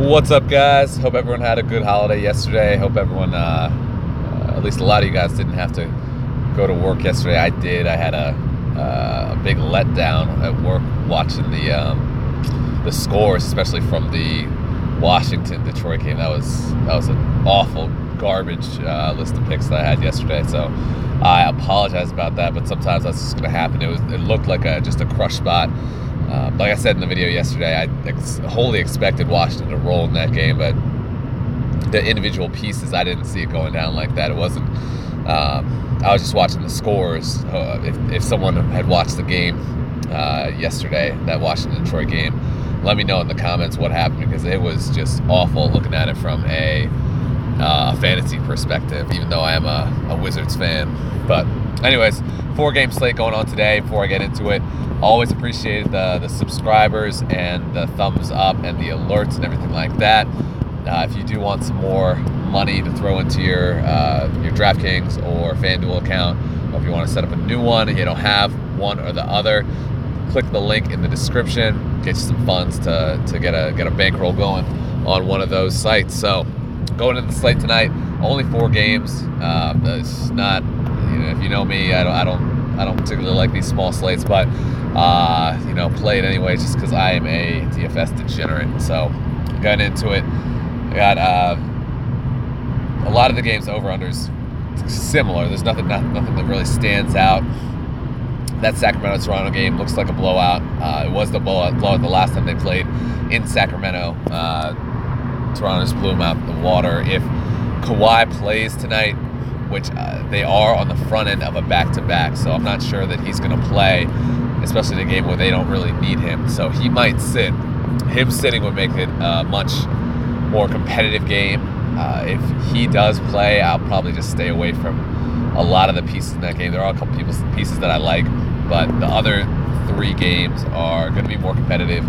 What's up, guys? Hope everyone had a good holiday yesterday. Hope everyone, at least a lot of you guys, didn't have to go to work yesterday. I did. I had a big letdown at work watching the scores, especially from the Washington-Detroit game. That was an awful garbage list of picks that I had yesterday. So I apologize about that, but sometimes that's just going to happen. It looked like just a crush spot. Like I said in the video yesterday, I wholly expected Washington to roll in that game, but the individual pieces, I didn't see it going down like that. It wasn't. I was just watching the scores. If someone had watched the game yesterday, that Washington-Detroit game, let me know in the comments what happened, because it was just awful looking at it from a fantasy perspective, even though I am a Wizards fan. But anyways, 4-game slate going on today. Before I get into it, always appreciate the subscribers and the thumbs up and the alerts and everything like that. If you do want some more money to throw into your DraftKings or FanDuel account, or if you want to set up a new one and you don't have one or the other, click the link in the description. Get you some funds to get a bankroll going on one of those sites. So going into the slate tonight, only 4 games. It's not, if you know me, I don't particularly like these small slates, but play it anyways, just because I am a DFS degenerate. So getting into it, I got a lot of the games over-unders similar. There's nothing that really stands out. That Sacramento-Toronto game looks like a blowout. It was the blowout the last time they played in Sacramento. Toronto just blew them out the water. If Kawhi plays tonight, which they are on the front end of a back-to-back, so I'm not sure that he's going to play, especially in a game where they don't really need him. So he might sit. Him sitting would make it a much more competitive game. If he does play, I'll probably just stay away from a lot of the pieces in that game. There are a couple pieces that I like, but the other 3 games are going to be more competitive.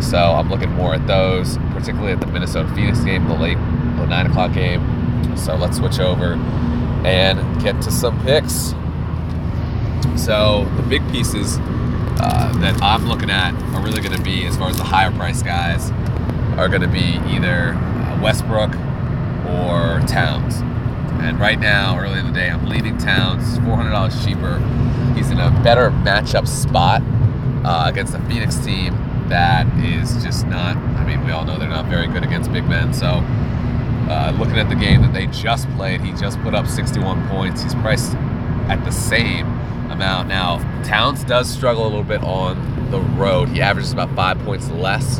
So I'm looking more at those, particularly at the Minnesota-Phoenix game, the 9 o'clock game. So let's switch over and get to some picks. So the big pieces that I'm looking at are really going to be, as far as the higher price guys, are going to be either Westbrook or Towns. And right now, early in the day, I'm leaving Towns $400 cheaper. He's in a better matchup spot against the Phoenix team that is just not, we all know they're not very good against big men. So looking at the game that they just played, he just put up 61 points. He's priced at the same amount. Now, Towns does struggle a little bit on the road. He averages about 5 points less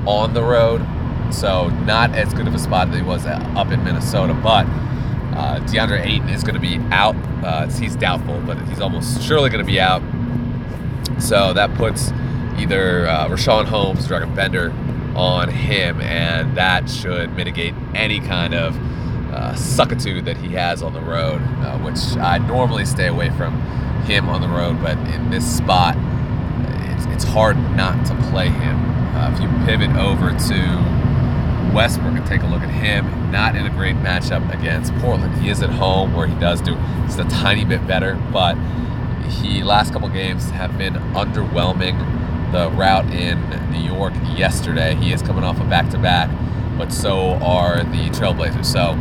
on the road. So not as good of a spot that he was up in Minnesota. But DeAndre Ayton is going to be out. He's doubtful, but he's almost surely going to be out. So that puts either Rashawn Holmes, Dragon Bender on him, and that should mitigate any kind of suckitude that he has on the road, which I normally stay away from him on the road, but in this spot, it's hard not to play him. If you pivot over to Westbrook and take a look at him, not in a great matchup against Portland. He is at home, where he does do just a tiny bit better, but last couple games have been underwhelming. The route in New York yesterday, he is coming off a back-to-back, but so are the Trailblazers. So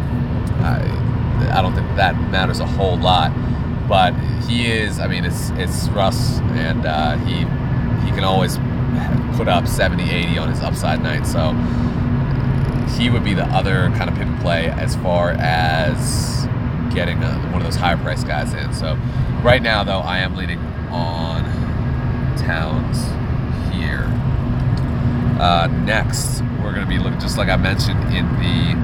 I don't think that matters a whole lot. But he is, it's Russ, and he can always put up 70, 80 on his upside night. So he would be the other kind of pivot play as far as getting one of those higher price guys in. So right now, though, I am leaning on Towns here. Next, we're going to be looking, just like I mentioned in the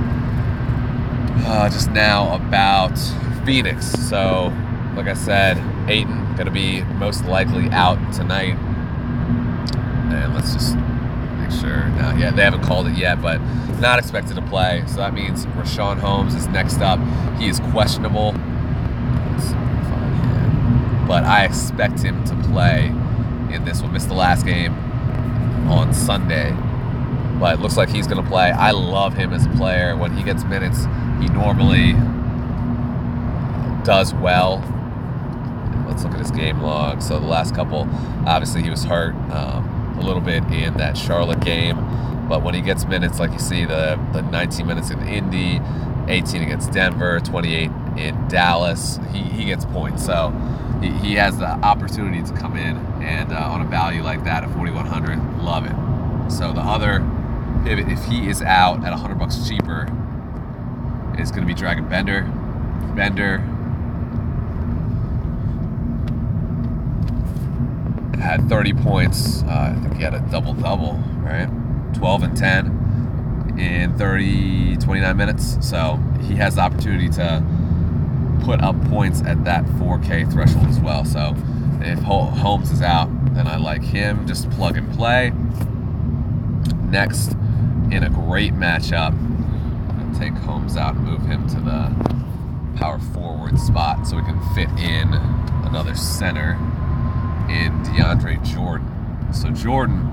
just now, about Phoenix. So like I said, Ayton going to be most likely out tonight. And let's just make sure. No, yeah, they haven't called it yet, but not expected to play. So that means Rashawn Holmes is next up. He is questionable. Let's see if I can find him. But I expect him to play in this one. Missed the last game on Sunday, but it looks like he's going to play. I love him as a player. When he gets minutes, he normally does well. Let's look at his game log. So the last couple, obviously he was hurt a little bit in that Charlotte game, But when he gets minutes, like you see the 19 minutes in Indy, 18 against Denver, 28 in Dallas, he gets points. So he has the opportunity to come in, and on a value like that at 4,100, love it. So the other pivot, if he is out at $100 cheaper, is going to be Dragon Bender. Bender had 30 points. I think he had a double-double, right? 12 and 10 in 29 minutes. So he has the opportunity to put up points at that 4K threshold as well. So if Holmes is out, then I like him. Just plug and play. Next, in a great matchup, I'll take Holmes out and move him to the power forward spot so we can fit in another center in DeAndre Jordan. So Jordan,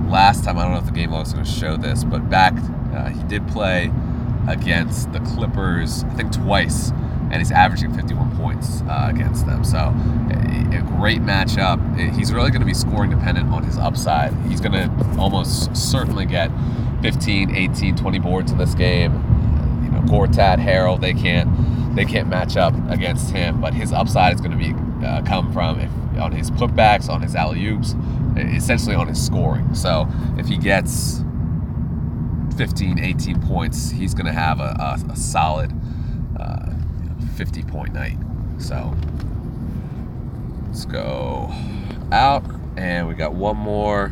last time, I don't know if the game log is going to show this, but back he did play against the Clippers, I think twice, and he's averaging 51 points against them. So a great matchup. He's really going to be scoring dependent on his upside. He's going to almost certainly get 15, 18, 20 boards in this game. You know, Gortat, Harrell, they can't match up against him, but his upside is going to be come from on his putbacks, on his alley-oops, essentially on his scoring. So if he gets 15, 18 points, he's going to have a solid 50-point night. So let's go out, and we got one more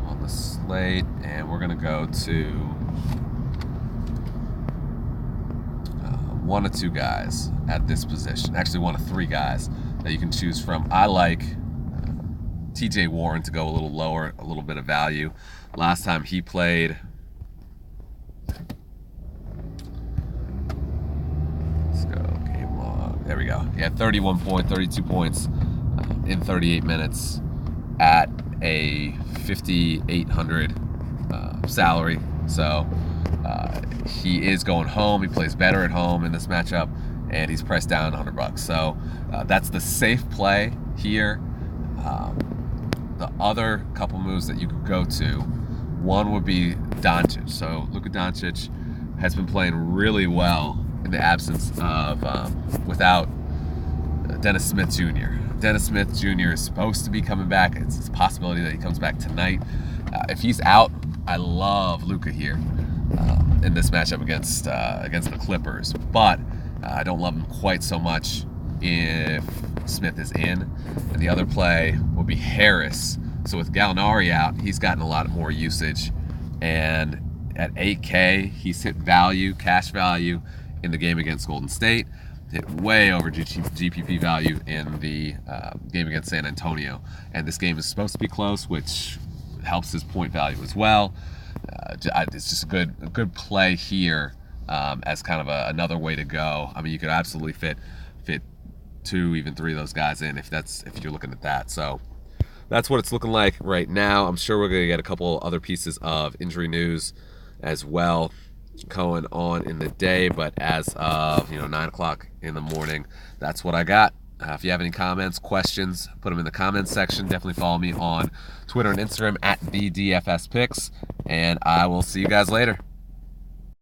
on the slate, and we're going to go to one of two guys at this position. Actually, one of three guys that you can choose from. I like TJ Warren to go a little lower, a little bit of value. Last time he played, let's go game log. There we go. He had 32 points in 38 minutes at a 5,800 salary. So he is going home. He plays better at home in this matchup, and he's priced down $100. So that's the safe play here. The other couple moves that you could go to, one would be Doncic. So Luka Doncic has been playing really well in the absence of, without Dennis Smith Jr. Dennis Smith Jr. is supposed to be coming back. It's a possibility that he comes back tonight. If he's out, I love Luka here in this matchup against the Clippers, but I don't love him quite so much if Smith is in. And the other play will be Harris. So with Gallinari out, he's gotten a lot more usage, and at 8K, he's hit value, cash value in the game against Golden State, hit way over GPP value in the game against San Antonio. And this game is supposed to be close, which helps his point value as well. It's just a good play here as kind of another way to go. I mean, you could absolutely fit 2, even 3 of those guys in if you're looking at that. So that's what it's looking like right now. I'm sure we're going to get a couple other pieces of injury news as well going on in the day, but as of 9 o'clock in the morning, that's what I got. If you have any comments, questions, put them in the comments section. Definitely follow me on Twitter and Instagram at the DFS Picks, and I will see you guys later.